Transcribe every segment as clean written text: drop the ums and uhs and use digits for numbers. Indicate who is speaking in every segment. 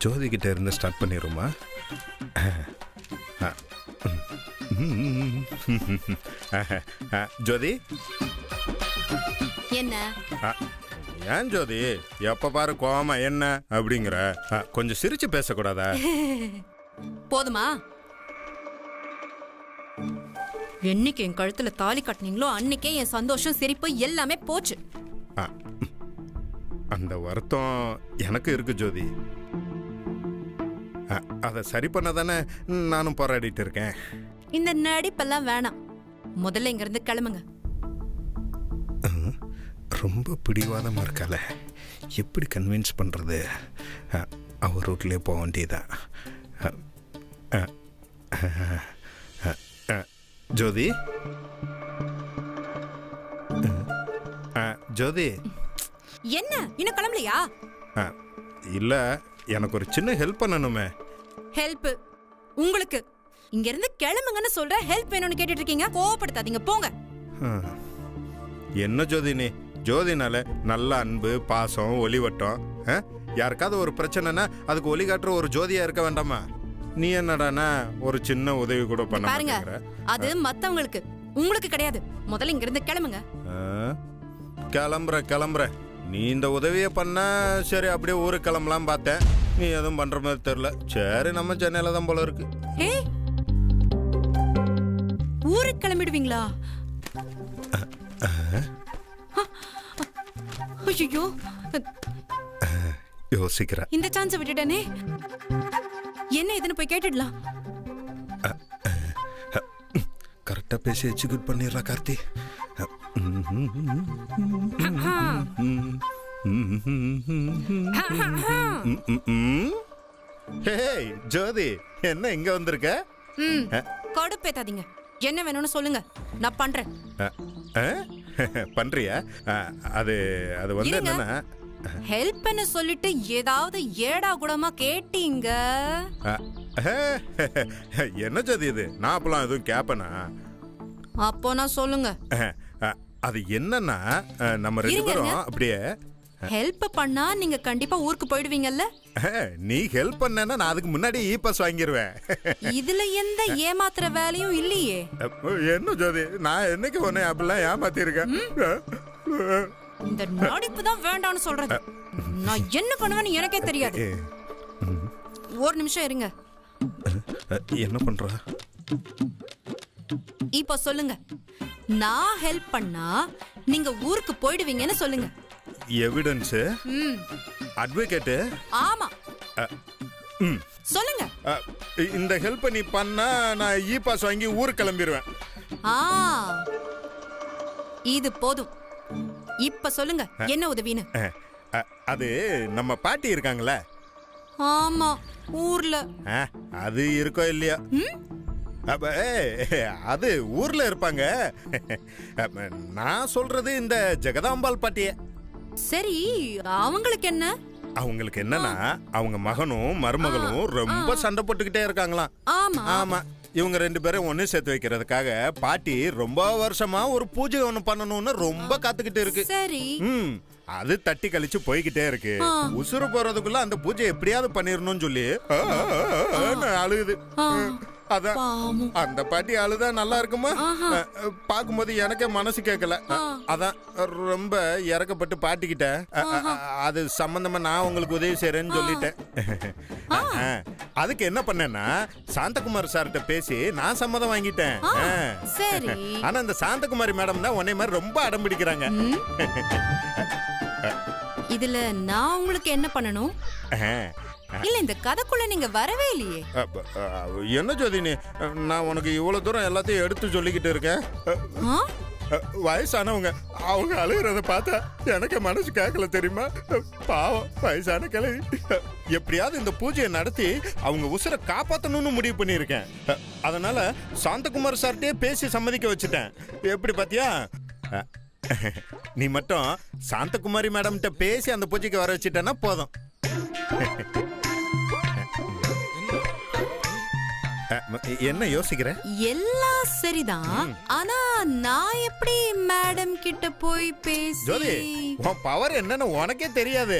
Speaker 1: ஜோதி கிட்ட இருந்து ஸ்டார்ட் பண்ணிடுமா? ஜோதி
Speaker 2: என்ன?
Speaker 1: ஏன் ஜோதி எப்ப பாரு கோவமா என்ன அப்படிங்கிற? கொஞ்சம் சிரிச்சு பேசக்கூடாதா?
Speaker 2: போதுமா? என்னைக்கு என் கழுத்துல தாலி கட்டினீங்களோ அன்னைக்கே என் சந்தோஷம் சிரிப்பு எல்லாமே போச்சு.
Speaker 1: அந்த வருத்தம் எனக்கு இருக்கு ஜோதி. அதை சரி பண்ண தானே நானும் போராடிட்டு இருக்கேன்.
Speaker 2: இந்த நடிப்பெல்லாம் வேணாம், முதல்ல இங்க இருந்து கிளம்புங்க.
Speaker 1: ரொம்ப பிடிவாதமா இருக்கால, எப்படி கன்வின்ஸ் பண்றது? அவர் ரூட்லேயே போக வேண்டியதான். ஜோதி ஜோதி
Speaker 2: என்ன இன்னும் கிளம்பலையா?
Speaker 1: இல்ல, எனக்கு ஒரு சின்ன ஹெல்ப் பண்ணணுமே.
Speaker 2: ஹெல்ப் உங்களுக்கு? இங்க இருந்து கிளம்புங்கன்னு சொல்ற, ஹெல்ப் வேணும்னு கேட்டுட்டு இருக்கீங்க. கோவப்படுத்தாதீங்க, போங்க.
Speaker 1: என்ன ஜோதி நீ? ஜோதினால நல்ல அன்பு பாசம் ஒளிவட்டம். யாருக்காவது ஒரு பிரச்சனைனா அதுக்கு ஒளி காட்டுற ஒரு ஜோதியா இருக்க வேண்டாமா? நீ என்னடானா ஒரு சின்ன உதவி கூட பண்ண
Speaker 2: பாருங்க, அது மத்தவங்களுக்கு, உங்களுக்கு கிடையாது. முதல்ல இங்க இருந்து கிளம்புங்க.
Speaker 1: கிளம்புற. நீ இந்த உதவியை பண்ண சரி, அப்படியே ஊருக்கு கிளம்பலாம் பார்த்தேன். நீ எதுவும் பண்ற மாதிரி தெரியல. சரி, நம்ம சென்னையில தான் போல இருக்கு.
Speaker 2: ஊருக்கு கிளம்பிடுவீங்களா? ஐயோ,
Speaker 1: யோசிக்கிற.
Speaker 2: இந்த சான்ஸ் விட்டுட்டனே. என்ன இதுன்னு போய் கேட்டுடலாம்.
Speaker 1: கரெக்டா பேசி எக்ஸிக்யூட் பண்ணிடுறா கார்த்தி. ஜோதி, என்ன இங்க வந்திருக்க?
Speaker 2: கடுப்பேத்தாதீங்க. என்ன வேணும்னு சொல்லுங்க, நான் பண்றேன்.
Speaker 1: பண்றியா? அது வந்து என்னன்னா,
Speaker 2: ஹெல்ப் பண்ண சொல்லிட்டு ஏதாவது ஏடா கூடமா கேட்டீங்க.
Speaker 1: என்ன ஜோதி இது? நான் அப்பெல்லாம் எதுவும் கேப்பனா?
Speaker 2: அப்போ நான் சொல்லுங்க.
Speaker 1: அது என்னன்னா, நம்ம ரெண்டு பேரும் அப்படியே
Speaker 2: ஹெல்ப் பண்ணா நீங்க கண்டிப்பா ஊருக்கு போயிடுவீங்கல்ல.
Speaker 1: நீ ஹெல்ப் பண்ணனா நான் அதுக்கு முன்னாடி இ-பாஸ் வாங்கிடுவேன்.
Speaker 2: இதுல எந்த ஏமாத்துற வேலையும் இல்லையே.
Speaker 1: என்ன ஜோதி, நான் என்னைக்கு உன்னை அப்படிலாம் ஏமாத்தி இருக்கேன்?
Speaker 2: இந்த நடிப்பு தான் வேண்டாம்னு சொல்றது. நான் என்ன பண்ணுவேன்னு எனக்கே தெரியாது. ஒரு நிமிஷம் இருங்க.
Speaker 1: என்ன பண்ற?
Speaker 2: இப்ப சொல்லுங்க, நான் ஹெல்ப் பண்ணா நீங்க ஊருக்கு போயிடுவீங்கன்னு சொல்லுங்க.
Speaker 1: எவிடன்ஸ்? அட்வொகேட்?
Speaker 2: ஆமா, சொல்லுங்க.
Speaker 1: இந்த ஹெல்ப் நீ பண்ணா நான் இ-பாஸ் வாங்கி ஊருக்கு கிளம்பிடுவேன்.
Speaker 2: இது போதும். இப்ப சொல்லுங்க, என்ன உதவின்னு.
Speaker 1: அது நம்ம பாட்டி இருக்காங்கள?
Speaker 2: ஆமா, ஊர்ல.
Speaker 1: அது இருக்கோ இல்லையா? அது ஊர்ல இருப்பாங்க. நான் சொல்றது இந்த ஜெகதாம்பாள் பாட்டிய.
Speaker 2: சரி, அவங்களுக்கு என்ன?
Speaker 1: அவங்களுக்கு என்னன்னா, அவங்க மகனும் மருமகளும் ரொம்ப சண்டை போட்டுக்கிட்டே இருக்காங்களாம். ஆமா, இவங்க ரெண்டு பேரும் ஒண்ணு சேர்த்து வைக்கிறதுக்காக பாட்டி ரொம்ப வருஷமா ஒரு பூஜை ஒண்ணு பண்ணணும்னு ரொம்ப காத்துக்கிட்டு இருக்கு.
Speaker 2: சரி,
Speaker 1: அது தட்டி கழிச்சு போய்கிட்டே இருக்கு. உசுறு போறதுக்குள்ள அந்த பூஜை எப்படியாவது பண்ணிடணும்னு சொல்லி அழுகுது. அதான் அந்த பாட்டி அழுதா நல்லா இருக்குமா? பாக்கும்போது எனக்கே மனசு கேட்கல. அதான் ரொம்ப இறக்கப்பட்டு பாட்டிக்கிட்ட அது சம்பந்தமா நான் உங்களுக்கு உதவி செய்யறேன்னு சொல்லிட்டேன். அதுக்கு என்ன பண்ணேன்னா, சாந்தகுமார் சார்கிட்ட பேசி நான் சம்மதம் வாங்கிட்டேன். ஆனா இந்த சாந்தகுமாரி மேடம் தான் உன்னை மாதிரி ரொம்ப அடம் பிடிக்கிறாங்க.
Speaker 2: இதுல நான் உங்களுக்கு என்ன பண்ணணும்? இல்ல, இந்த கதைக்குள்ள நீங்க வரவே இல்லையே.
Speaker 1: என்ன ஜோதி நீ, நான் உனக்கு இவ்வளவு தூரம் எல்லாத்தையும் எடுத்து சொல்லிக்கிட்டு இருக்கேன். வயசானவங்க அவங்க அழுகிறத பார்த்தா எனக்கு மனசு கேட்கல தெரியுமா? பாவம் வயசான கிளவி. எப்படியாவது இந்த பூஜையை நடத்தி அவங்க உசுரை காப்பாற்றணும்னு முடிவு பண்ணியிருக்கேன். அதனால சாந்தகுமார் சார்ட்டே பேசி சம்மதிக்க வச்சுட்டேன். எப்படி பாத்தியா? நீ மட்டும் சாந்தகுமாரி மேடம்கிட்ட பேசி அந்த பூஜைக்கு வர வச்சுட்டேன்னா போதும். என்ன யோசிக்கிற?
Speaker 2: எல்லாம் சரிதான், ஆனா நான் எப்படி மேடம் கிட்ட போய்
Speaker 1: ஜோதி,
Speaker 2: பேசி
Speaker 1: உன் பவர் என்னன்னு உனக்கே தெரியாது.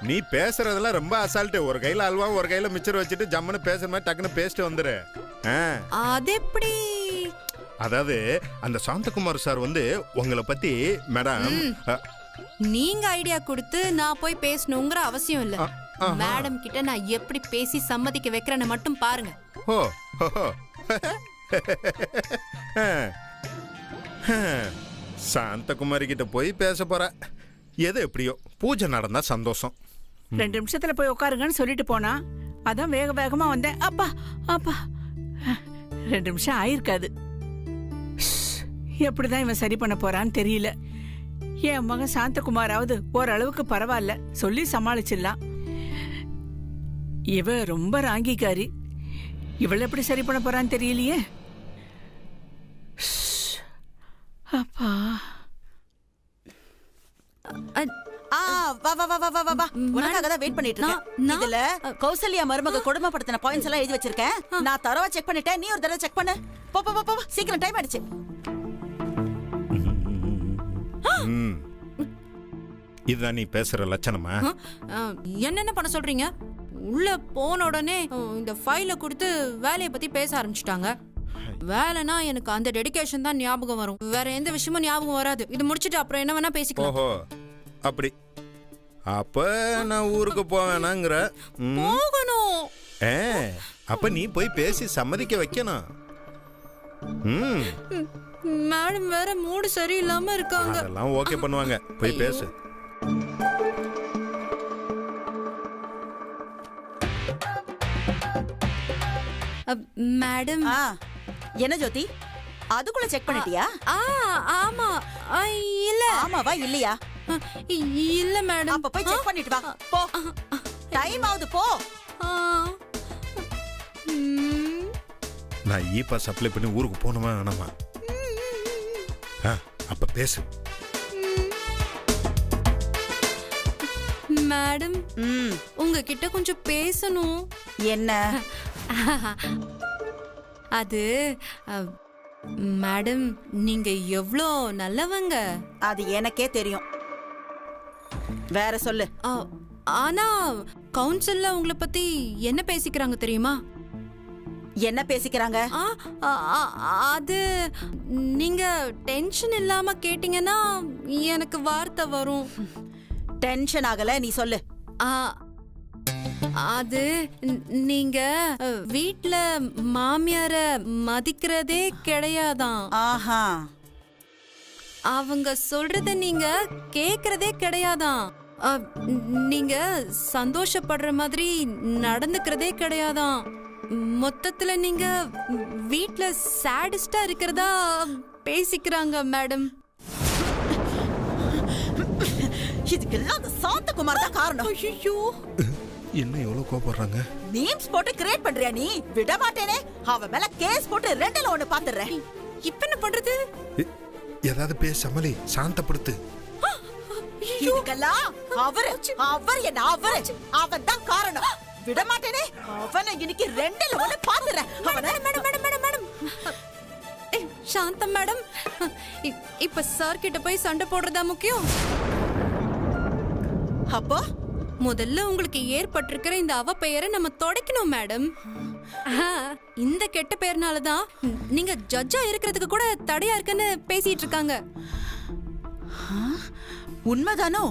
Speaker 1: நீ பேசுறதெல்லாம் ரொம்ப அசால்ட்டு. ஒரு கையில அல்வா ஒரு கையில மிச்சர் வச்சுட்டு ஜம்முன்னு பேசுற மாதிரி டக்குன்னு பேசிட்டு வந்துரு.
Speaker 2: அது எப்படி?
Speaker 1: அதாவது அந்த சாந்தகுமார் சார் வந்து உங்களை பத்தி மேடம்
Speaker 2: நீங்க ஐடியா கொடுத்து நான் போய் பேசணுங்கிற அவசியம் இல்ல. மேடம் கிட்ட நான் எப்படி பேசி சம்மதிக்க வைக்கிறேன்னு மட்டும் பாருங்க.
Speaker 1: ஓ சாந்தகுமாரி கிட்ட போய் பேச போற. எது எப்படியோ பூஜை நடந்தா சந்தோஷம்.
Speaker 3: 2 நிமிஷத்துல போய் உட்காருங்கன்னு சொல்லிட்டு போனா, அதான் வேக வேகமா வந்தேன். அப்பா அப்பா 2 நிமிஷம் ஆயிருக்காது. எப்படிதான் இவன் சரி பண்ண போறான்னு தெரியல. என் மகன் சாந்தகுமாராவது ஓரளவுக்கு பரவாயில்ல, சொல்லி சமாளிச்சிடலாம். இவ ரொம்ப ராங்கிக்காரி. இவள எப்படி சரி பண்ண போறான்னு தெரியலையே. அப்பா
Speaker 4: வா வா வா வா வா வா. உனக்காக தான் வெயிட் பண்ணிட்டு இருக்கேன். இதுல கௌசல்யா மருமக கொடுமைப்படுத்தின பாயிண்ட்ஸ் எல்லாம் எழுதி வச்சிருக்கேன். நான் தரவா செக் பண்ணிட்டேன். நீ ஒரு தடவை செக் பண்ணு. போ போ போ, சீக்கிரம் டைம் ஆயிடுச்சு.
Speaker 1: இதுதான் நீ பேசுற லட்சணமா?
Speaker 2: என்னென்ன பண்ண சொல்றீங்க? உள்ள போன உடனே இந்த ஃபைல கொடுத்து வேலையை பத்தி பேச ஆரம்பிச்சுட்டாங்க. வேலைனா எனக்கு அந்த டெடிகேஷன் தான் ஞாபகம் வரும், வேற எந்த விஷயமும் ஞாபகம் வராது. இது முடிச்சிட்டு அப்புறம் என்ன வேணா பேசிக்கலாம்.
Speaker 1: ஓஹோ அப்படி. அப்ப நான் ஊருக்கு போவேனாங்கிற?
Speaker 2: போகணும்.
Speaker 1: அப்ப நீ போய் பேசி சம்மதிக்க வைக்கணும்.
Speaker 2: மேடம் வேற மூடு சரியில்லாம இருக்காங்க.
Speaker 1: அதெல்லாம் ஓகே பண்ணுவாங்க, போய் பேசு.
Speaker 2: மேடம்.
Speaker 4: என்ன ஜோதி, அதுக்குள்ள செக் பண்ணிட்டியா?
Speaker 2: ஆமா. இல்ல.
Speaker 4: ஆமாவா இல்லையா?
Speaker 2: இல்ல மேடம்.
Speaker 4: அப்ப போய் செக் பண்ணிட்டு வா. போ, டைம் ஆகுது, போ.
Speaker 1: நான் பாஸ் அப்ளை பண்ணி ஊருக்கு போகணுமா வேணாமா? அப்ப பேசு.
Speaker 2: மேடம், உங்ககிட்ட கொஞ்சம் பேசணும்.
Speaker 4: என்ன?
Speaker 2: அது மேடம், நீங்க எவ்வளோ நல்லவங்க.
Speaker 4: அது எனக்கே தெரியும். வேற சொல்லு.
Speaker 2: ஆனா கவுன்சில்ல உங்களை பத்தி என்ன பேசிக்கிறாங்க தெரியுமா?
Speaker 4: என்ன பேசிக்கிறாங்க?
Speaker 2: அது நீங்க டென்ஷன் இல்லாம கேட்டீங்கன்னா எனக்கு வார்த்தை வரும்.
Speaker 4: டென்ஷன் ஆகல, நீ சொல்லு.
Speaker 2: அது நீங்க வீட்ல மாமியார மதிக்கிறதே கிடையாதான்.
Speaker 4: ஆஹா.
Speaker 2: அவங்க சொல்றத நீங்க கேக்குறதே கிடையாதான். நீங்க சந்தோஷப்படுற மாதிரி நடந்துக்கிறதே கிடையாதான். மொத்தத்துல நீங்க வீட்ல சாடிஸ்டா இருக்கிறதா பேசிக்கிறாங்க மேடம்.
Speaker 4: இதுக்கெல்லாம் அந்த சாந்தகுமார் தான் காரணம்.
Speaker 2: ஐயோ,
Speaker 1: என்ன எவ்வளவு கோபப்படுறாங்க?
Speaker 4: மீம்ஸ் போட்டு கிரியேட் பண்றியா நீ? விட மாட்டேனே. அவ மேல கேஸ் போட்டு 2ல 1 பாத்துறேன்.
Speaker 2: இப்ப என்ன பண்றது?
Speaker 1: ஏதாவது பேச சமலி, சாந்தப்படுத்து.
Speaker 4: இதுக்கெல்லாம் அவர் அவன் தான் காரணம். விட மாட்டேனே. அவனை இன்னைக்கு 2ல 1 பாத்துறேன்.
Speaker 2: மேடம், சாந்தம் மேடம், இப்ப சார் கிட்ட போய் சண்டை போடுறதா முக்கியம்?
Speaker 4: அப்போ
Speaker 2: முதல்ல உங்களுக்கு ஏற்பட்டிருக்கிற இந்த அவ பெயரை நம்ம தொடக்கணும் மேடம். இந்த கெட்ட பெயர்னாலதான் நீங்க ஜட்ஜா இருக்கிறதுக்கு கூட தடையா இருக்குன்னு பேசிட்டு இருக்காங்க.
Speaker 4: உண்மைதானோ?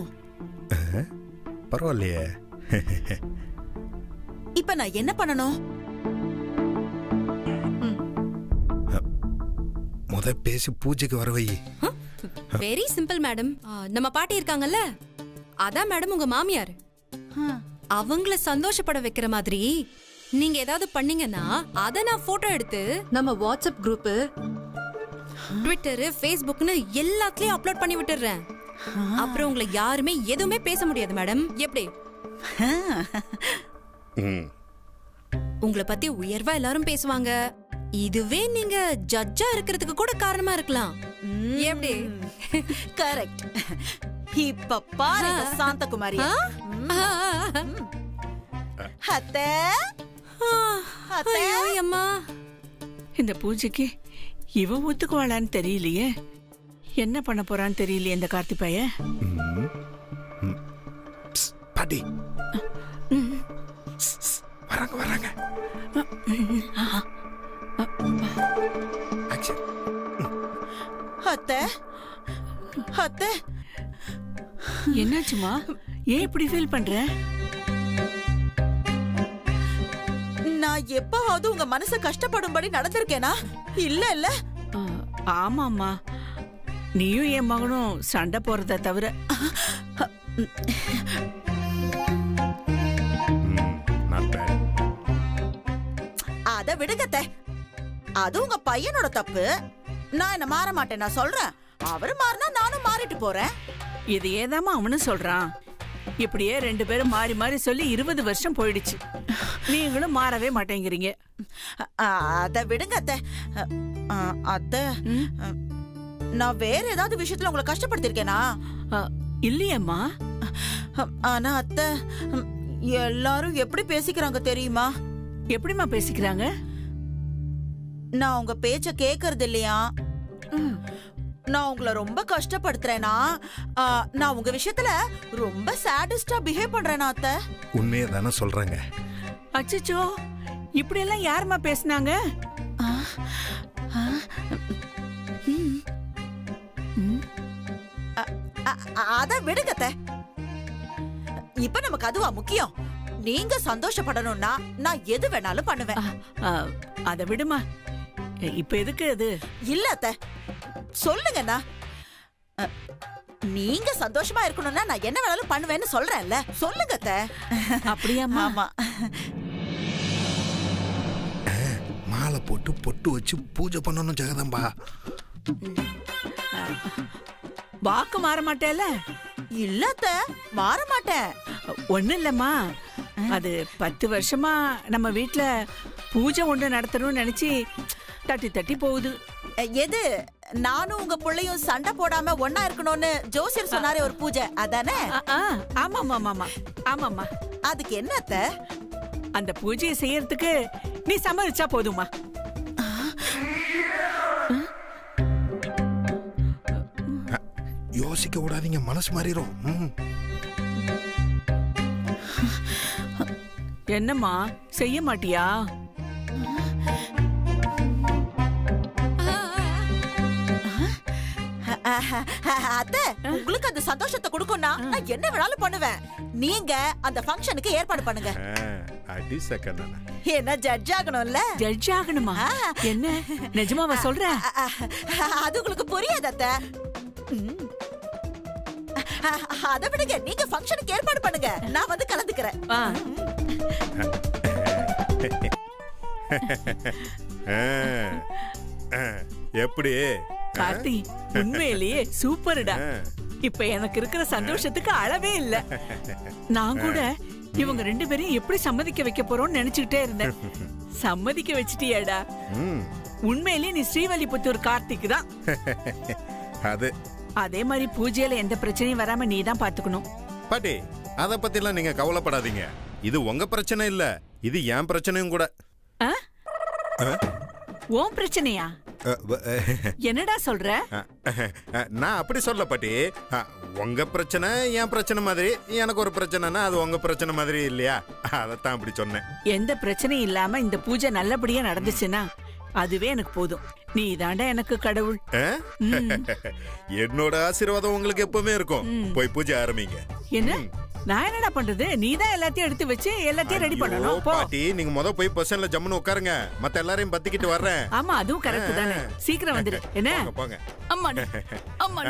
Speaker 1: பரவாயில்லையே.
Speaker 4: இப்ப நான் என்ன பண்ணணும்?
Speaker 1: முத பேசி பூஜைக்கு வர வை.
Speaker 2: Very simple madam. நம்ம பாட்டி இருக்காங்கல்ல, அதான் மேடம் உங்க மாமியார். அவங்கள சந்தோஷப்பட வைக்கிற மாதிரி நீங்க ஏதாவது பண்ணீங்கன்னா அத நான் போட்டோ எடுத்து நம்ம வாட்ஸ்அப் குரூப், ட்விட்டர், ஃபேஸ்புக்னு எல்லாத்துலயும் அப்லோட் பண்ணி விட்டுறேன். அப்புறம் உங்களை யாருமே எதுவுமே பேச முடியாது மேடம். எப்படி? உங்களை பத்தி உயர்வா எல்லாரும் பேசுவாங்க. இதுவே நீங்க ஜட்ஜா இருக்கிறதுக்கு கூட காரணமா இருக்கலாம். எப்படி?
Speaker 4: கரெக்ட். இப்ப பாருங்க சாந்தகுமாரி. அத்தை, அத்தை.
Speaker 2: ஐயோ, அம்மா.
Speaker 3: இந்த பூஜைக்கு இவ ஒத்துக்குவாளான்னு தெரியலையே. என்ன பண்ண போறான்னு தெரியலையே இந்த கார்த்தி பையன்.
Speaker 1: பாட்டி வராங்க வராங்க. Action.
Speaker 4: அத்தை அத்தை
Speaker 3: என்னாச்சுமா? ஏன் இப்படி ஃபீல் பண்ற?
Speaker 4: நான் எப்பவாவது உங்க மனசு கஷ்டப்படும்படி நடந்திருக்கேனா? இல்ல இல்ல.
Speaker 3: ஆமாம்மா, நீயும் என் மகனும் சண்டை போறத தவிர.
Speaker 4: அத விடுங்கத்த. அது உங்க பையனோட தப்பு. நான் என்ன மாற மாட்டேன். நான் சொல்றேன், அவரு மாறினா நானும் மாறிட்டு போறேன்.
Speaker 3: இது ஏதாமா அவனும் சொல்றான். இப்படியே 2 பேரும் மாறி மாறி சொல்லி 20 வருஷம் போயிடுச்சு. நீங்களும் மாறவே மாட்டேங்கிறீங்க.
Speaker 4: அத விடுங்க அத்தை. அத்தை, நான் வேற ஏதாவது விஷயத்துல உங்களை கஷ்டப்படுத்திருக்கேனா?
Speaker 3: இல்லையம்மா.
Speaker 4: ஆனா அத்தை, எல்லாரும் எப்படி பேசிக்கிறாங்க தெரியுமா?
Speaker 3: எப்படிமா பேசிக்கிறாங்க?
Speaker 4: நான் உங்க பேச்ச கேக்குறது இல்லையா? நான் உங்களை ரொம்ப கஷ்டப்படுத்துறேனா? நான் உங்க விஷயத்துல ரொம்ப சாடிஸ்டா பிஹேவ் பண்றேனா அத்தை?
Speaker 1: உண்மையை தானே சொல்றாங்க.
Speaker 3: அச்சச்சோ, இப்படி எல்லாம் யாருமா பேசுனாங்க?
Speaker 4: அத விடுங்க அத்தை. இப்ப நமக்கு அதுவா முக்கியம்? நீங்க சந்தோஷப்படணும்னா நான் எது வேணாலும் பண்ணுவேன்.
Speaker 3: அத விடுமா. இப்ப எதுக்கு அது?
Speaker 4: இல்ல அத்தை, சொல்லுங்கண்ணா. நீங்க சந்தோஷமா இருக்கணும்னா நான் என்ன வேணாலும் பண்ணுவேன்னு சொல்றேன்ல. சொல்லுங்க அத்தை.
Speaker 3: அப்படியாம்மா?
Speaker 4: ஆமா.
Speaker 1: மாலை போட்டு பொட்டு வச்சு பூஜை பண்ணணும் ஜெகதம்பா.
Speaker 3: வாக்கு மாற மாட்டேல?
Speaker 4: இல்ல அத்தை, மாற மாட்டேன்.
Speaker 3: ஒண்ணு இல்லம்மா, அது 10 வருஷமா நம்ம வீட்ல பூஜை ஒன்று நடத்தணும்னு நினைச்சு தட்டி தட்டி போகுது.
Speaker 4: எது? நானும் உங்க பிள்ளையும் சண்டை போடாம ஒன்னா இருக்கணும்னு ஜோசியர் சொன்னாரே ஒரு பூஜை, அதானே?
Speaker 3: ஆமாம்மா. ஆமாம்மா.
Speaker 4: அதுக்கு என்ன அத்தை?
Speaker 3: அந்த பூஜையை செய்யறதுக்கு நீ சம்மதிச்சா போதுமா.
Speaker 1: யோசிக்க விடாதீங்க, மனசு மாறிடும்.
Speaker 3: என்னம்மா, செய்ய மாட்டியா?
Speaker 4: அத்தை, உங்களுக்கு அந்த சந்தோஷத்தை கொடுக்கும்னா நான் என்ன வேணாலும் பண்ணுவேன். நீங்க அந்த ஃபங்க்ஷனுக்கு ஏற்பாடு பண்ணுங்க.
Speaker 1: அடி செகண்ட்
Speaker 4: என்ன ஜட்ஜ் ஆகணும்ல?
Speaker 3: ஜட்ஜ் ஆகணுமா? என்ன நிஜமாவா சொல்ற?
Speaker 4: அது உங்களுக்கு புரியாது அத்தை. அத விடுங்க, நீங்க ஃபங்க்ஷனுக்கு ஏற்பாடு பண்ணுங்க, நான் வந்து கலந்துக்கிறேன்.
Speaker 1: எப்படி
Speaker 3: கார்த்தி, உண்மையிலேயே சூப்பர்டா. இப்ப எனக்கு இருக்கிற சந்தோஷத்துக்கு அளவே இல்ல. நான் கூட இவங்க 2 பேரையும் எப்படி சம்மதிக்க வைக்க போறோம்னு நினைச்சுக்கிட்டே இருந்தேன். சம்மதிக்க வச்சிட்டியாடா. உண்மையிலேயே நீ ஸ்ரீவல்லிபுத்தூர் கார்த்திக் தான்.
Speaker 1: அது
Speaker 3: அதே மாதிரி பூஜையில எந்த பிரச்சனையும் வராம நீ தான் பாத்துக்கணும்.
Speaker 1: பாட்டி, அத பத்தி எல்லாம் நீங்க கவலைப்படாதீங்க. இது உங்க பிரச்சனை இல்ல, இது என் பிரச்சனையும் கூட.
Speaker 3: உன் பிரச்சனையா? என்னடா சொல்ற?
Speaker 1: நான் அப்படி சொல்ல பாட்டி. உங்க பிரச்சனை என் பிரச்சனை மாதிரி, எனக்கு ஒரு பிரச்சனைனா அது உங்க பிரச்சனை மாதிரி இல்லையா? அதத்தான் அப்படி சொன்னேன்.
Speaker 3: எந்த பிரச்சனையும் இல்லாம இந்த பூஜை நல்லபடியா நடந்துச்சுன்னா அதுவே எனக்கு போதும். நீ தாண்டா எனக்கு கடவுள்.
Speaker 1: என்னோட ஆசீர்வாதம் உங்களுக்கு எப்பவுமே இருக்கும். போய் பூஜை ஆரம்பிங்க.
Speaker 3: என்ன? நான் என்னடா பண்றது? நீ தான் எல்லாத்தையும் எடுத்து வச்சு எல்லாத்தையும் ரெடி பண்ணணும்.
Speaker 1: பாட்டி, நீங்க முத போய் பொசிஷன்ல ஜம்முன்னு உட்காருங்க. மத்த எல்லாரையும் பத்திக்கிட்டு வர்றேன்.
Speaker 3: ஆமா, அதுவும் கரெக்ட் தானே. சீக்கிரம் வந்துரு. என்ன?
Speaker 1: போங்க.
Speaker 3: அம்மா அம்மா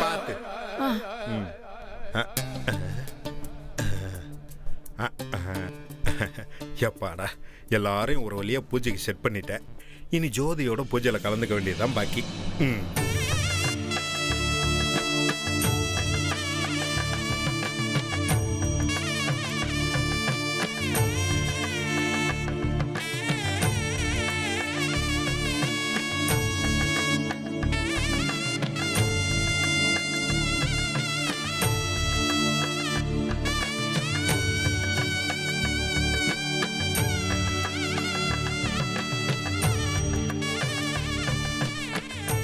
Speaker 1: பாத்து. எப்பாடா, எல்லாரையும் ஒரு வழியா பூஜைக்கு செட் பண்ணிட்டேன். இனி ஜோதியோட பூஜையில கலந்துக்க வேண்டியதுதான் பாக்கி.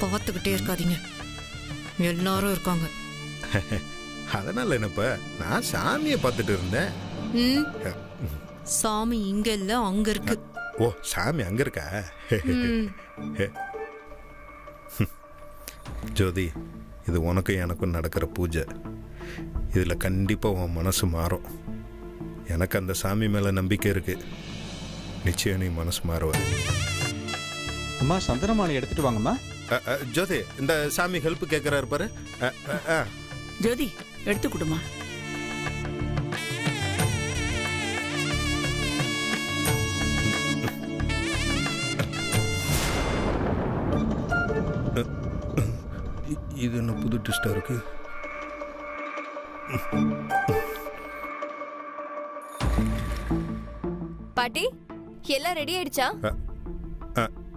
Speaker 2: பார்த்துக்கிட்டே இருக்காதீங்க, எல்லாரும் இருக்காங்க.
Speaker 1: அதனால என்னப்பா, நான் சாமியை பார்த்துட்டு இருந்தேன்.
Speaker 2: ம், சாமி இங்க இல்ல, அங்க இருக்கு.
Speaker 1: ஓ, சாமி அங்க இருக்கா?
Speaker 2: ம்.
Speaker 1: ஜோதி, இது உனக்கும் எனக்கும் நடக்கிற பூஜை. இதில் கண்டிப்பாக உன் மனசு மாறும். எனக்கு அந்த சாமி மேலே நம்பிக்கை இருக்கு. நிச்சயம் நீ மனசு மாறுவார்.
Speaker 5: அம்மா சந்தனமாலை எடுத்துட்டு வாங்கம்மா.
Speaker 1: ஜோதி, இந்த சாமி ஹெல்ப் கேட்குறாரு பாரு.
Speaker 3: ஜோதி எடுத்து கொடுமா.
Speaker 1: இது என்ன புது ட்விஸ்டா இருக்கு?
Speaker 6: பாட்டி எல்லாம் ரெடி ஆயிடுச்சா?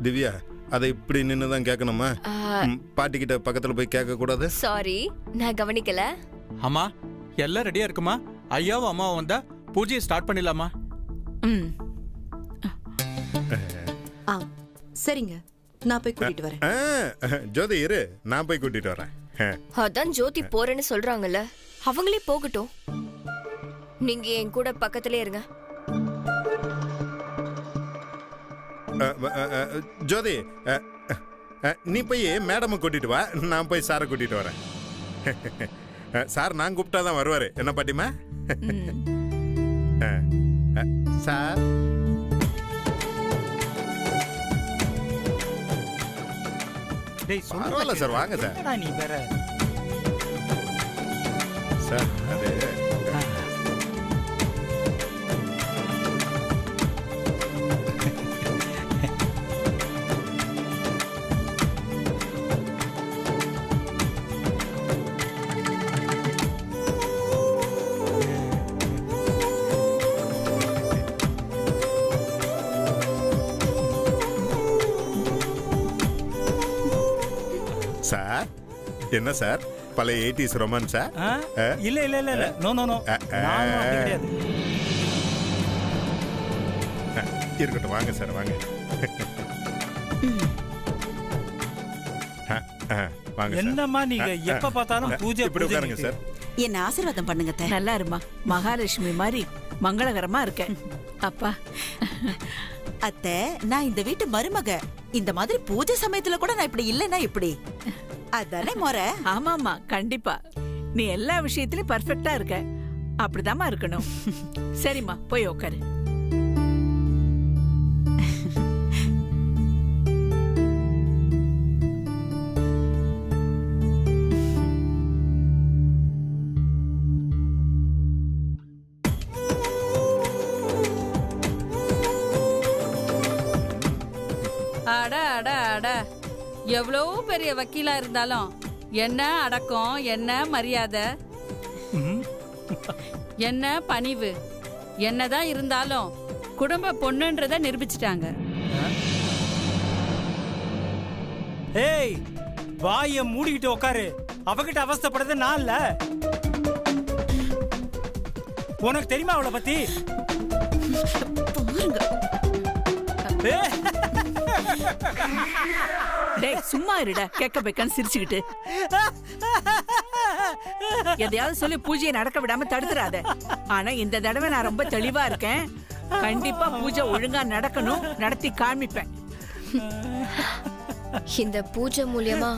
Speaker 1: திவ்யா, அதை இப்படி நின்று தான் கேட்கணுமா? பாட்டிக்கிட்ட பக்கத்தில் போய் கேட்க கூடாது?
Speaker 6: சாரி, நான் கவனிக்கல.
Speaker 5: அம்மா எல்லாம் ரெடியா இருக்குமா? ஐயாவும் அம்மாவும் வந்தா பூஜையை ஸ்டார்ட் பண்ணிடலாமா?
Speaker 3: ம்,
Speaker 2: சரிங்க, நான் போய் கூட்டிட்டு வரேன்.
Speaker 1: ஜோதி இரு, நான் போய் கூட்டிட்டு வரேன்.
Speaker 6: அதான் ஜோதி போறேன்னு சொல்றாங்கல்ல, அவங்களே போகட்டும். நீங்க என் கூட பக்கத்திலே இருங்க.
Speaker 1: ஜோதி, நீ போய் மேடமை கூட்டிட்டு வா, நான் போய் சாரை கூட்டிட்டு வரேன். சார் நான் கூப்பிட்டாதான் வருவாரு. என்ன பாட்டிமா? சார் பரவாயில்ல சார், வாங்க சார்.
Speaker 5: நீ வேற
Speaker 1: சார், அது சார், என்ன சார் பழைய 80s ரொமான்ஸா?
Speaker 7: இல்ல இல்ல இல்ல இல்ல, நோ நோ நோ, நான் அப்படி கிடையாது.
Speaker 1: இருக்கட்டும், வாங்க சார், வாங்க. வாங்க சார்.
Speaker 7: என்னம்மா நீங்க எப்ப பார்த்தாலும் பூஜை
Speaker 1: இப்படி உட்காருங்க சார்.
Speaker 4: என்ன ஆசீர்வாதம் பண்ணுங்க அத்தை.
Speaker 3: நல்லா இருமா, மகாலட்சுமி மாதிரி மங்களகரமா இருக்க. அப்பா
Speaker 4: அத்தை, நான் இந்த வீட்டு மருமக. இந்த மாதிரி பூஜை சமயத்துல கூட நான் இப்படி இல்லைன்னா எப்படி? அதானே முறை.
Speaker 3: ஆமாமா, கண்டிப்பா நீ எல்லா விஷயத்திலயும் பர்ஃபெக்ட்டா இருக்க. அப்படிதாம்மா இருக்கணும். சரிம்மா, போய் உட்காரு.
Speaker 8: அட அட அட, எவ்வளவு பெரிய வக்கீலா இருந்தாலும் என்ன அடக்கம், என்ன மரியாதை, என்ன பணிவு, என்னதான் இருந்தாலும் குடும்ப பொண்ணுன்றத நிரூபிச்சிட்டாங்க.
Speaker 7: ஏய், வாய மூடிக்கிட்டு உட்காரு. அவகிட்ட அவஸ்தைப்படுறது நான் இல்ல. உனக்கு தெரியுமா அவளை பத்தி?
Speaker 3: டேய் சும்மா இருடா, கேட்க வைக்கான்னு சிரிச்சுக்கிட்டு. எதையாவது சொல்லி பூஜையை நடக்க விடாம தடுத்துறாத. ஆனா இந்த தடவை நான் ரொம்ப தெளிவா இருக்கேன். கண்டிப்பா பூஜை ஒழுங்கா நடக்கணும், நடத்தி காமிப்பேன்.
Speaker 6: இந்த பூஜை மூலியமா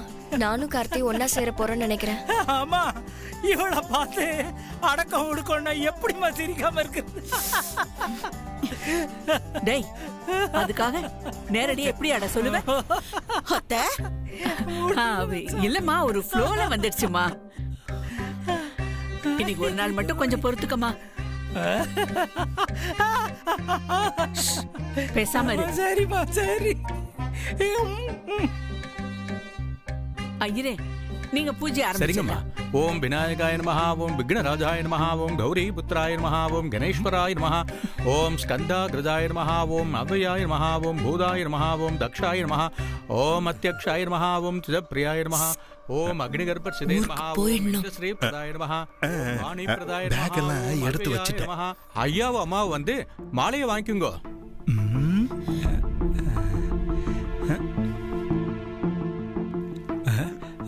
Speaker 6: நானும் கார்த்தி ஒன்னா சேர போறேன்னு நினைக்கிறேன்.
Speaker 7: ஆமா, இவளை பார்த்து அடக்கம் ஒடுக்கணும்னா எப்படிமா சிரிக்காம இருக்கு?
Speaker 3: டேய், அதுக்காக நேரடியா எப்படி அட சொல்லுவேன்?
Speaker 4: அத்தை,
Speaker 3: இல்லம்மா, ஒரு ஃப்ளோல வந்துடுச்சுமா. இன்னைக்கு ஒரு நாள் மட்டும் கொஞ்சம் பொறுத்துக்கமா. பேசாம இரு.
Speaker 7: சரிமா, சரி.
Speaker 3: ஐயரே, நீங்க பூஜை
Speaker 5: சரிங்கம்மா.
Speaker 3: ஆரம்பிங்க.
Speaker 5: ஓம் விநாயகாய நமஹ, ஓம் விக்னராஜாய நமஹ, ஓம் கௌரி புத்திராய நமஹ, ஓம் கணேஸ்வராய நமஹ, ஓம் ஸ்கந்தாகிருதாய நமஹ, ஓம் அவ்யயாய நமஹ, ஓம் பூதாய நமஹ, ஓம் தக்ஷாய நமஹ, ஓம் அத்யக்ஷாய நமஹ, ஓம் சிதப்பிரியாய நமஹ, ஓம் அக்னிகர்பர்சிதே நமஹ, ஓம் இந்திரஸ்ரீ பிரதாய நமஹ, ஓம் வாணி பிரதாய நமஹ,
Speaker 1: பேக் எல்லாம்
Speaker 5: ஓம்
Speaker 1: எடுத்து
Speaker 5: அவ்யயாய
Speaker 1: வச்சிட்டேன்.
Speaker 5: நமஹ. ஐயாவும் அம்மாவும் வந்து மாலையை வாங்கிக்குங்க.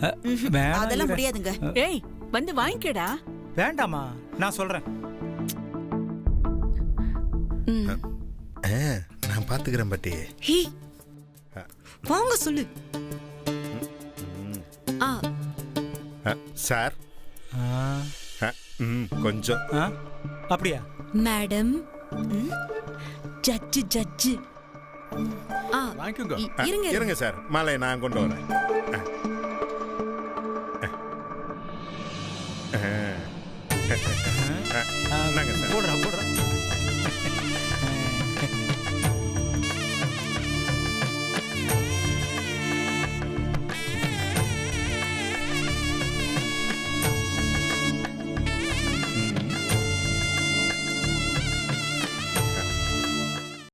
Speaker 7: வேணாம்
Speaker 4: அதெல்லாம்
Speaker 7: ஈர.
Speaker 4: முடியாதுங்க.
Speaker 3: ஏய் வந்து வாங்கிக்கடா.
Speaker 7: வேண்டாமா, நான் சொல்றேன்.
Speaker 1: நான் பாத்துக்கிறேன் பாட்டி.
Speaker 2: ஹே வாங்க சொல்லு. ஆ
Speaker 1: சார்
Speaker 7: ஆ,
Speaker 1: கொஞ்சம்
Speaker 7: ஆ, அப்படியா?
Speaker 2: Madam judge judge. ஆ
Speaker 5: வாங்கிக்கோங்க.
Speaker 2: இருங்க
Speaker 1: இருங்க சார், மாலையை நான் கொண்டு வரேன். இந்தாங்க சார்.
Speaker 7: போடுறா